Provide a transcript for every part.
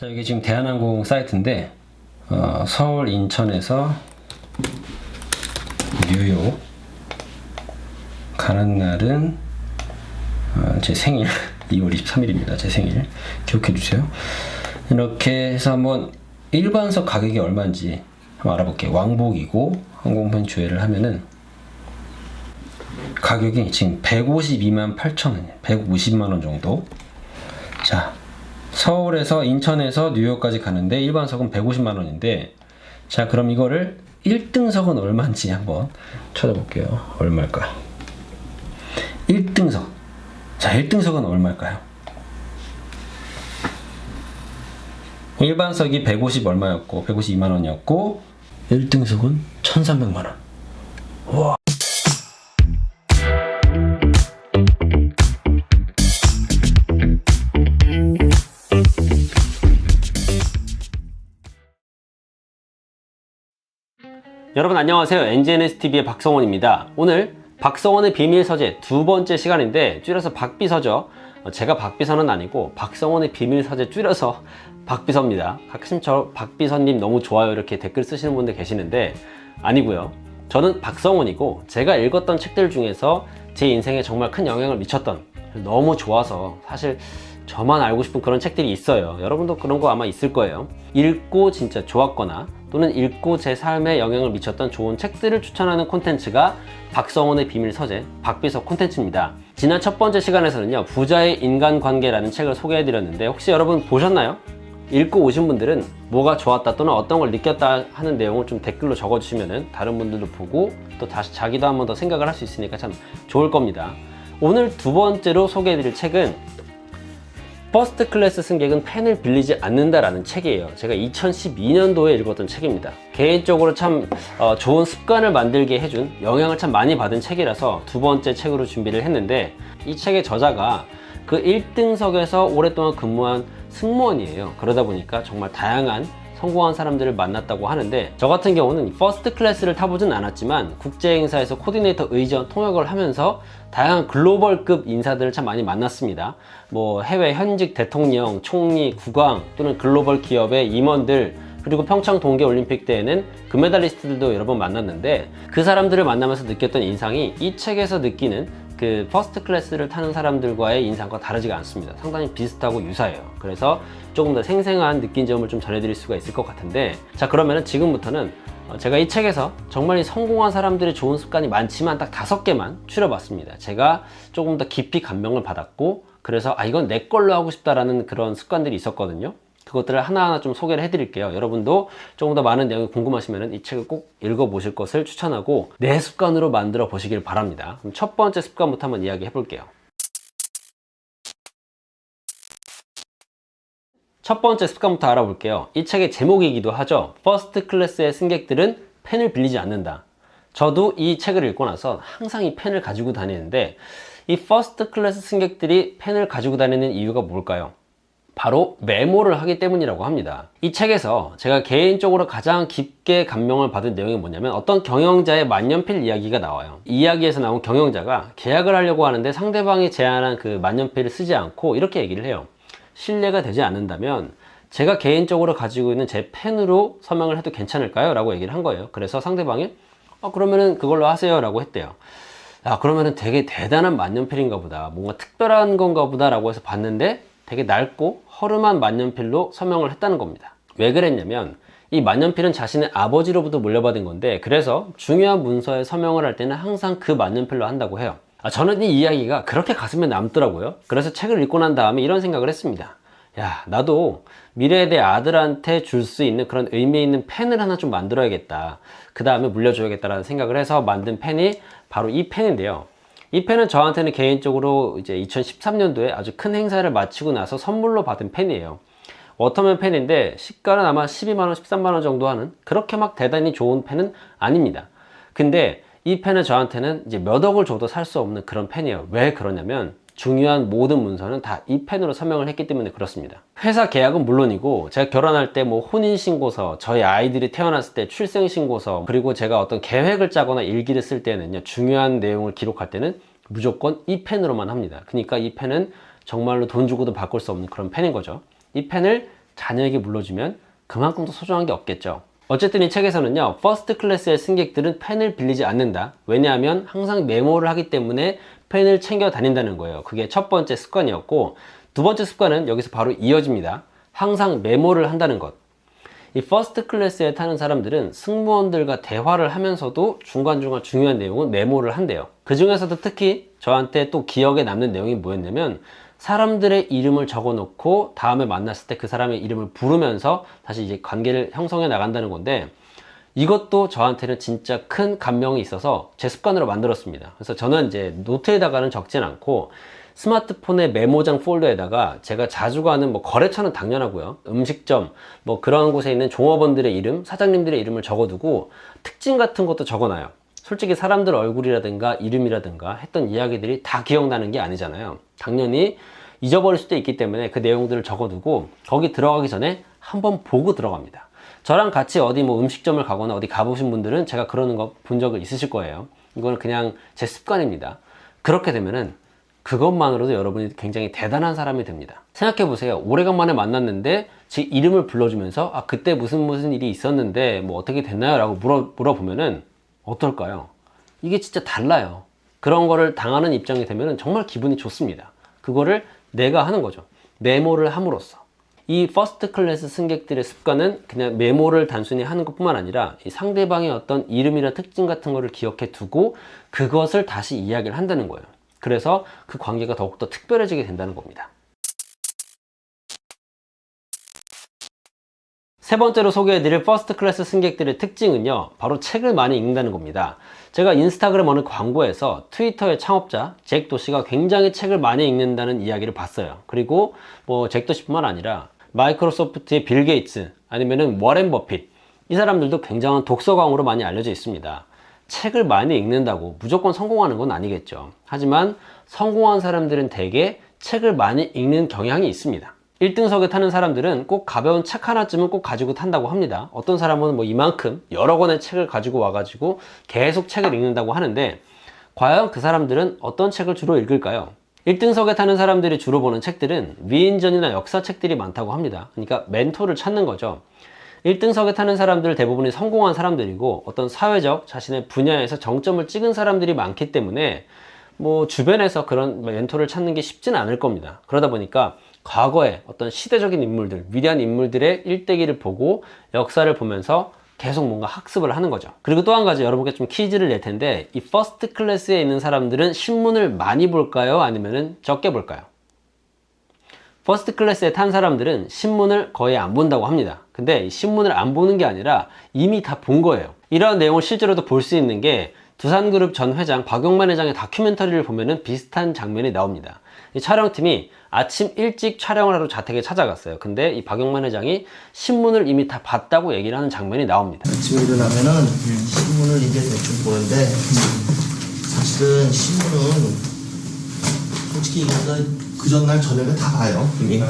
자, 이게 지금 대한항공 사이트인데 서울 인천에서 뉴욕 가는 날은 제 생일 2월 23일입니다. 제 생일 기억해 주세요. 이렇게 해서 한번 일반석 가격이 얼마인지 한번 알아볼게요. 왕복이고 항공편 주회를 하면은 가격이 지금 152만 8천원이에요. 150만원 정도. 자, 서울에서 인천에서 뉴욕까지 가는데 일반석은 150만원인데, 자, 그럼 이거를 1등석은 얼마인지 한번 찾아볼게요. 얼마일까? 1등석. 자, 1등석은 얼마일까요? 일반석이 150 얼마였고 152만원이었고 1등석은 1300만원. 와. 여러분 안녕하세요. NGNSTV의 박성원입니다. 오늘 박성원의 비밀 서재 두 번째 시간인데 줄여서 박비서죠. 제가 박비서는 아니고 박성원의 비밀 서재 줄여서 박비서입니다. 가끔 저 박비서님 너무 좋아요 이렇게 댓글 쓰시는 분들 계시는데 아니고요. 저는 박성원이고 제가 읽었던 책들 중에서 제 인생에 정말 큰 영향을 미쳤던, 너무 좋아서 사실 저만 알고 싶은 그런 책들이 있어요. 여러분도 그런 거 아마 있을 거예요. 읽고 진짜 좋았거나 또는 읽고 제 삶에 영향을 미쳤던 좋은 책들을 추천하는 콘텐츠가 박성원의 비밀 서재 박비서 콘텐츠입니다. 지난 첫 번째 시간에서는요, 부자의 인간관계라는 책을 소개해드렸는데 혹시 여러분 보셨나요? 읽고 오신 분들은 뭐가 좋았다 또는 어떤 걸 느꼈다 하는 내용을 좀 댓글로 적어주시면 다른 분들도 보고 또 다시 자기도 한 번 더 생각을 할 수 있으니까 참 좋을 겁니다. 오늘 두 번째로 소개해드릴 책은 퍼스트 클래스 승객은 펜을 빌리지 않는다라는 책이에요. 제가 2012년도에 읽었던 책입니다. 개인적으로 참 좋은 습관을 만들게 해준, 영향을 참 많이 받은 책이라서 두 번째 책으로 준비를 했는데, 이 책의 저자가 그 1등석에서 오랫동안 근무한 승무원이에요. 그러다 보니까 정말 다양한 성공한 사람들을 만났다고 하는데, 저 같은 경우는 퍼스트 클래스를 타보진 않았지만 국제행사에서 코디네이터 의전 통역을 하면서 다양한 글로벌급 인사들을 참 많이 만났습니다. 뭐 해외 현직 대통령, 총리, 국왕 또는 글로벌 기업의 임원들, 그리고 평창 동계올림픽 때에는 금메달리스트들도 여러 번 만났는데, 그 사람들을 만나면서 느꼈던 인상이 이 책에서 느끼는 그 퍼스트 클래스를 타는 사람들과의 인상과 다르지가 않습니다. 상당히 비슷하고 유사해요. 그래서 조금 더 생생한 느낀 점을 좀 전해드릴 수가 있을 것 같은데, 자, 그러면은 지금부터는 제가 이 책에서 정말 이 성공한 사람들의 좋은 습관이 많지만 딱 5개만 추려봤습니다. 제가 조금 더 깊이 감명을 받았고, 그래서 이건 내 걸로 하고 싶다라는 그런 습관들이 있었거든요. 그것들을 하나하나 좀 소개를 해드릴게요. 여러분도 조금 더 많은 내용이 궁금하시면 이 책을 꼭 읽어보실 것을 추천하고 내 습관으로 만들어 보시길 바랍니다. 그럼 첫 번째 습관부터 한번 이야기해 볼게요. 첫 번째 습관부터 알아볼게요. 이 책의 제목이기도 하죠. 퍼스트 클래스의 승객들은 펜을 빌리지 않는다. 저도 이 책을 읽고 나서 항상 이 펜을 가지고 다니는데, 이 퍼스트 클래스 승객들이 펜을 가지고 다니는 이유가 뭘까요? 바로 메모를 하기 때문이라고 합니다. 이 책에서 제가 개인적으로 가장 깊게 감명을 받은 내용이 뭐냐면, 어떤 경영자의 만년필 이야기가 나와요. 이 이야기에서 나온 경영자가 계약을 하려고 하는데 상대방이 제안한 그 만년필을 쓰지 않고 이렇게 얘기를 해요. 신뢰가 되지 않는다면 제가 개인적으로 가지고 있는 제 펜으로 서명을 해도 괜찮을까요? 라고 얘기를 한 거예요. 그래서 상대방이 그러면은 그걸로 하세요 라고 했대요. 그러면은 되게 대단한 만년필인가 보다, 뭔가 특별한 건가 보다 라고 해서 봤는데 되게 낡고 허름한 만년필로 서명을 했다는 겁니다. 왜 그랬냐면, 이 만년필은 자신의 아버지로부터 물려받은 건데, 그래서 중요한 문서에 서명을 할 때는 항상 그 만년필로 한다고 해요. 저는 이 이야기가 그렇게 가슴에 남더라고요. 그래서 책을 읽고 난 다음에 이런 생각을 했습니다. 야, 나도 미래의 내 아들한테 줄 수 있는 그런 의미 있는 펜을 하나 좀 만들어야겠다, 그 다음에 물려줘야겠다라는 생각을 해서 만든 펜이 바로 이 펜인데요. 이 펜은 저한테는 개인적으로 이제 2013년도에 아주 큰 행사를 마치고 나서 선물로 받은 펜이에요. 워터맨 펜인데 시가는 아마 12만원, 13만원 정도 하는, 그렇게 막 대단히 좋은 펜은 아닙니다. 근데 이 펜은 저한테는 이제 몇 억을 줘도 살 수 없는 그런 펜이에요. 왜 그러냐면, 중요한 모든 문서는 다 이 펜으로 서명을 했기 때문에 그렇습니다. 회사 계약은 물론이고, 제가 결혼할 때 뭐 혼인신고서, 저희 아이들이 태어났을 때 출생신고서, 그리고 제가 어떤 계획을 짜거나 일기를 쓸 때는요, 중요한 내용을 기록할 때는 무조건 이 펜으로만 합니다. 그러니까 이 펜은 정말로 돈 주고도 바꿀 수 없는 그런 펜인 거죠. 이 펜을 자녀에게 물려주면 그만큼 더 소중한 게 없겠죠. 어쨌든 이 책에서는요, 퍼스트 클래스의 승객들은 펜을 빌리지 않는다. 왜냐하면 항상 메모를 하기 때문에 펜을 챙겨 다닌다는 거예요. 그게 첫 번째 습관이었고, 두 번째 습관은 여기서 바로 이어집니다. 항상 메모를 한다는 것. 이 퍼스트 클래스에 타는 사람들은 승무원들과 대화를 하면서도 중간중간 중요한 내용은 메모를 한대요. 그 중에서도 특히 저한테 또 기억에 남는 내용이 뭐였냐면, 사람들의 이름을 적어 놓고 다음에 만났을 때 그 사람의 이름을 부르면서 다시 이제 관계를 형성해 나간다는 건데, 이것도 저한테는 진짜 큰 감명이 있어서 제 습관으로 만들었습니다. 그래서 저는 이제 노트에다가는 적진 않고 스마트폰의 메모장 폴더에다가 제가 자주 가는 뭐 거래처는 당연하고요, 음식점 뭐 그런 곳에 있는 종업원들의 이름, 사장님들의 이름을 적어두고 특징 같은 것도 적어놔요. 솔직히 사람들 얼굴이라든가 이름이라든가 했던 이야기들이 다 기억나는 게 아니잖아요. 당연히 잊어버릴 수도 있기 때문에 그 내용들을 적어두고 거기 들어가기 전에 한번 보고 들어갑니다. 저랑 같이 어디 뭐 음식점을 가거나 어디 가보신 분들은 제가 그러는 거 본 적을 있으실 거예요. 이거는 그냥 제 습관입니다. 그렇게 되면은 그것만으로도 여러분이 굉장히 대단한 사람이 됩니다. 생각해 보세요. 오래간만에 만났는데 제 이름을 불러주면서 아 그때 무슨 일이 있었는데 뭐 어떻게 됐나요? 라고 물어보면은 어떨까요? 이게 진짜 달라요. 그런 거를 당하는 입장이 되면은 정말 기분이 좋습니다. 그거를 내가 하는 거죠. 메모를 함으로써. 이 퍼스트 클래스 승객들의 습관은 그냥 메모를 단순히 하는 것뿐만 아니라 이 상대방의 어떤 이름이나 특징 같은 거를 기억해 두고 그것을 다시 이야기를 한다는 거예요. 그래서 그 관계가 더욱더 특별해지게 된다는 겁니다. 세 번째로 소개해드릴 퍼스트 클래스 승객들의 특징은요, 바로 책을 많이 읽는다는 겁니다. 제가 인스타그램 어느 광고에서 트위터의 창업자 잭 도시가 굉장히 책을 많이 읽는다는 이야기를 봤어요. 그리고 뭐 잭 도시뿐만 아니라 마이크로소프트의 빌 게이츠 아니면은 워렌 버핏, 이 사람들도 굉장한 독서광으로 많이 알려져 있습니다. 책을 많이 읽는다고 무조건 성공하는 건 아니겠죠. 하지만 성공한 사람들은 대개 책을 많이 읽는 경향이 있습니다. 1등석에 타는 사람들은 꼭 가벼운 책 하나쯤은 꼭 가지고 탄다고 합니다. 어떤 사람은 뭐 이만큼 여러 권의 책을 가지고 와가지고 계속 책을 읽는다고 하는데, 과연 그 사람들은 어떤 책을 주로 읽을까요? 1등석에 타는 사람들이 주로 보는 책들은 위인전이나 역사책들이 많다고 합니다. 그러니까 멘토를 찾는 거죠. 1등석에 타는 사람들 대부분이 성공한 사람들이고 어떤 사회적 자신의 분야에서 정점을 찍은 사람들이 많기 때문에 뭐 주변에서 그런 멘토를 찾는 게 쉽지는 않을 겁니다. 그러다 보니까 과거의 어떤 시대적인 인물들, 위대한 인물들의 일대기를 보고 역사를 보면서 계속 뭔가 학습을 하는 거죠. 그리고 또 한 가지 여러분께 좀 퀴즈를 낼 텐데, 이 퍼스트 클래스에 있는 사람들은 신문을 많이 볼까요? 아니면 적게 볼까요? 퍼스트 클래스에 탄 사람들은 신문을 거의 안 본다고 합니다. 근데 이 신문을 안 보는 게 아니라 이미 다 본 거예요. 이러한 내용을 실제로도 볼 수 있는 게 두산그룹 전 회장 박용만 회장의 다큐멘터리를 보면은 비슷한 장면이 나옵니다. 이 촬영팀이 아침 일찍 촬영을 하러 자택에 찾아갔어요. 근데 이 박용만 회장이 신문을 이미 다 봤다고 얘기를 하는 장면이 나옵니다. 아침에 일어나면은 신문을 이제 대충 보는데, 사실은 신문은 솔직히 그 전날 저녁에 다 봐요. 이미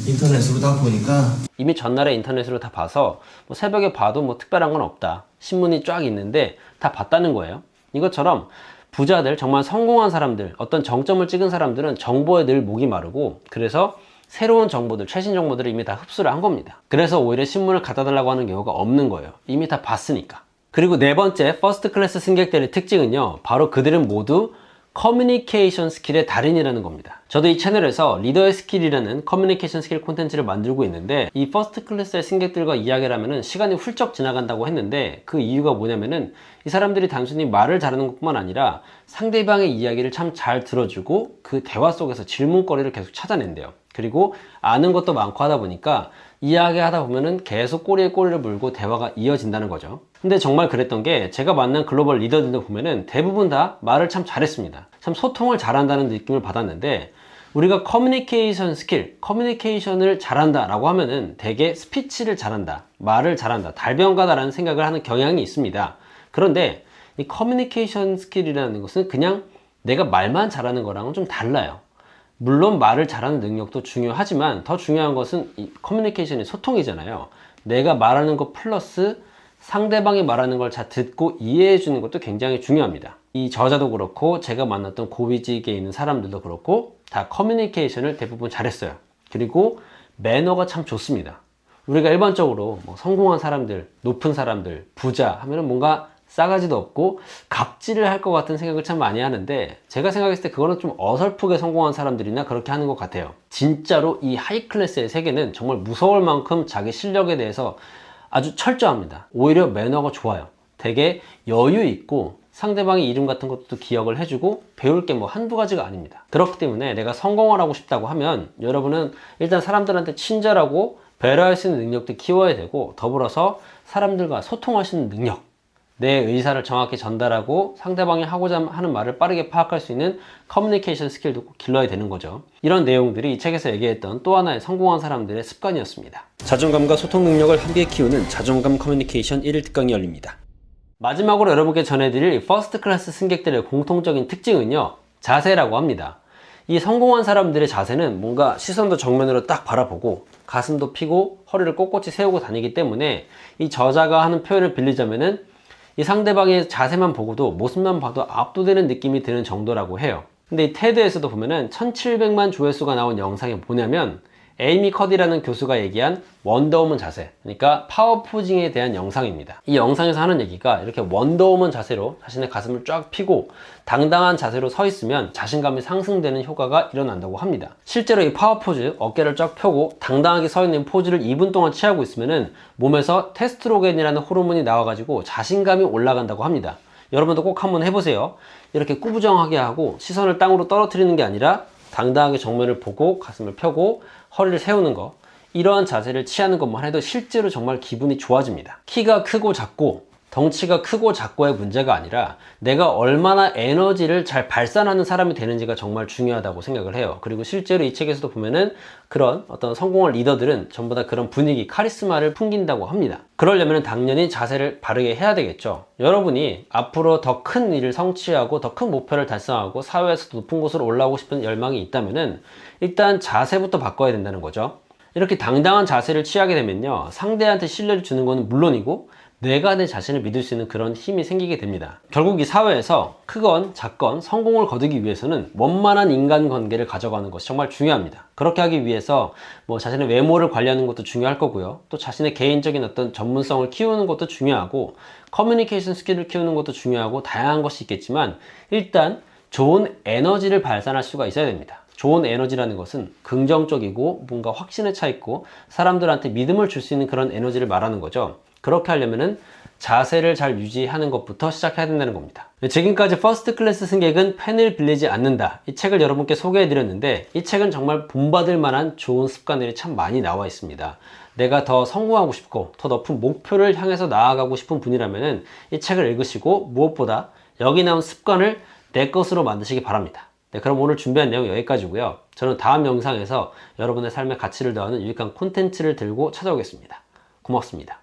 인터넷으로 다 보니까. 이미 전날에 인터넷으로 다 봐서 뭐 새벽에 봐도 뭐 특별한 건 없다. 신문이 쫙 있는데 다 봤다는 거예요. 이것처럼 부자들, 정말 성공한 사람들, 어떤 정점을 찍은 사람들은 정보에 늘 목이 마르고, 그래서 새로운 정보들, 최신 정보들을 이미 다 흡수를 한 겁니다. 그래서 오히려 신문을 갖다 달라고 하는 경우가 없는 거예요. 이미 다 봤으니까. 그리고 네 번째 퍼스트 클래스 승객들의 특징은요, 바로 그들은 모두 커뮤니케이션 스킬의 달인이라는 겁니다. 저도 이 채널에서 리더의 스킬이라는 커뮤니케이션 스킬 콘텐츠를 만들고 있는데, 이 퍼스트 클래스의 승객들과 이야기를 하면은 시간이 훌쩍 지나간다고 했는데, 그 이유가 뭐냐면은 이 사람들이 단순히 말을 잘하는 것뿐만 아니라 상대방의 이야기를 참 잘 들어주고 그 대화 속에서 질문거리를 계속 찾아낸대요. 그리고 아는 것도 많고 하다 보니까 이야기하다 보면은 계속 꼬리에 꼬리를 물고 대화가 이어진다는 거죠. 근데 정말 그랬던 게, 제가 만난 글로벌 리더들도 보면은 대부분 다 말을 참 잘했습니다. 참 소통을 잘한다는 느낌을 받았는데, 우리가 커뮤니케이션 스킬, 커뮤니케이션을 잘한다 라고 하면은 되게 스피치를 잘한다, 말을 잘한다, 달변가다라는 생각을 하는 경향이 있습니다. 그런데 이 커뮤니케이션 스킬이라는 것은 그냥 내가 말만 잘하는 거랑은 좀 달라요. 물론 말을 잘하는 능력도 중요하지만 더 중요한 것은 이 커뮤니케이션의 소통이잖아요. 내가 말하는 것 플러스 상대방이 말하는 걸 잘 듣고 이해해 주는 것도 굉장히 중요합니다. 이 저자도 그렇고 제가 만났던 고위직에 있는 사람들도 그렇고 다 커뮤니케이션을 대부분 잘했어요. 그리고 매너가 참 좋습니다. 우리가 일반적으로 뭐 성공한 사람들, 높은 사람들, 부자 하면은 뭔가 싸가지도 없고 갑질을 할 것 같은 생각을 참 많이 하는데, 제가 생각했을 때 그거는 좀 어설프게 성공한 사람들이나 그렇게 하는 것 같아요. 진짜로 이 하이 클래스의 세계는 정말 무서울 만큼 자기 실력에 대해서 아주 철저합니다. 오히려 매너가 좋아요. 되게 여유 있고 상대방의 이름 같은 것도 기억을 해주고 배울 게 뭐 한두 가지가 아닙니다. 그렇기 때문에 내가 성공을 하고 싶다고 하면 여러분은 일단 사람들한테 친절하고 배려할 수 있는 능력도 키워야 되고, 더불어서 사람들과 소통할 수 있는 능력, 내 의사를 정확히 전달하고 상대방이 하고자 하는 말을 빠르게 파악할 수 있는 커뮤니케이션 스킬도 꼭 길러야 되는 거죠. 이런 내용들이 이 책에서 얘기했던 또 하나의 성공한 사람들의 습관이었습니다. 자존감과 소통 능력을 함께 키우는 자존감 커뮤니케이션 1일 특강이 열립니다. 마지막으로 여러분께 전해드릴 퍼스트 클래스 승객들의 공통적인 특징은요, 자세라고 합니다. 이 성공한 사람들의 자세는 뭔가 시선도 정면으로 딱 바라보고 가슴도 펴고 허리를 꼿꼿이 세우고 다니기 때문에, 이 저자가 하는 표현을 빌리자면은 이 상대방의 자세만 보고도 모습만 봐도 압도되는 느낌이 드는 정도라고 해요. 근데 이 테드에서도 보면은 1700만 조회수가 나온 영상이 뭐냐면, 에이미 커디라는 교수가 얘기한 원더우먼 자세, 그러니까 파워 포징에 대한 영상입니다. 이 영상에서 하는 얘기가 이렇게 원더우먼 자세로 자신의 가슴을 쫙 펴고 당당한 자세로 서 있으면 자신감이 상승되는 효과가 일어난다고 합니다. 실제로 이 파워 포즈, 어깨를 쫙 펴고 당당하게 서 있는 포즈를 2분 동안 취하고 있으면은 몸에서 테스토스테론이라는 호르몬이 나와가지고 자신감이 올라간다고 합니다. 여러분도 꼭 한번 해보세요. 이렇게 꾸부정하게 하고 시선을 땅으로 떨어뜨리는 게 아니라 당당하게 정면을 보고 가슴을 펴고 허리를 세우는 거, 이러한 자세를 취하는 것만 해도 실제로 정말 기분이 좋아집니다. 키가 크고 작고 덩치가 크고 작고의 문제가 아니라 내가 얼마나 에너지를 잘 발산하는 사람이 되는지가 정말 중요하다고 생각을 해요. 그리고 실제로 이 책에서도 보면은 그런 어떤 성공한 리더들은 전부 다 그런 분위기, 카리스마를 풍긴다고 합니다. 그러려면 당연히 자세를 바르게 해야 되겠죠. 여러분이 앞으로 더 큰 일을 성취하고 더 큰 목표를 달성하고 사회에서 높은 곳으로 올라오고 싶은 열망이 있다면은 일단 자세부터 바꿔야 된다는 거죠. 이렇게 당당한 자세를 취하게 되면요, 상대한테 신뢰를 주는 것은 물론이고 내가 내 자신을 믿을 수 있는 그런 힘이 생기게 됩니다. 결국 이 사회에서 크건 작건 성공을 거두기 위해서는 원만한 인간관계를 가져가는 것이 정말 중요합니다. 그렇게 하기 위해서 뭐 자신의 외모를 관리하는 것도 중요할 거고요, 또 자신의 개인적인 어떤 전문성을 키우는 것도 중요하고 커뮤니케이션 스킬을 키우는 것도 중요하고 다양한 것이 있겠지만, 일단 좋은 에너지를 발산할 수가 있어야 됩니다. 좋은 에너지라는 것은 긍정적이고 뭔가 확신에 차 있고 사람들한테 믿음을 줄 수 있는 그런 에너지를 말하는 거죠. 그렇게 하려면은 자세를 잘 유지하는 것부터 시작해야 된다는 겁니다. 지금까지 퍼스트 클래스 승객은 펜을 빌리지 않는다, 이 책을 여러분께 소개해 드렸는데, 이 책은 정말 본받을 만한 좋은 습관들이 참 많이 나와 있습니다. 내가 더 성공하고 싶고 더 높은 목표를 향해서 나아가고 싶은 분이라면은 이 책을 읽으시고 무엇보다 여기 나온 습관을 내 것으로 만드시기 바랍니다. 네, 그럼 오늘 준비한 내용 여기까지고요. 저는 다음 영상에서 여러분의 삶의 가치를 더하는 유익한 콘텐츠를 들고 찾아오겠습니다. 고맙습니다.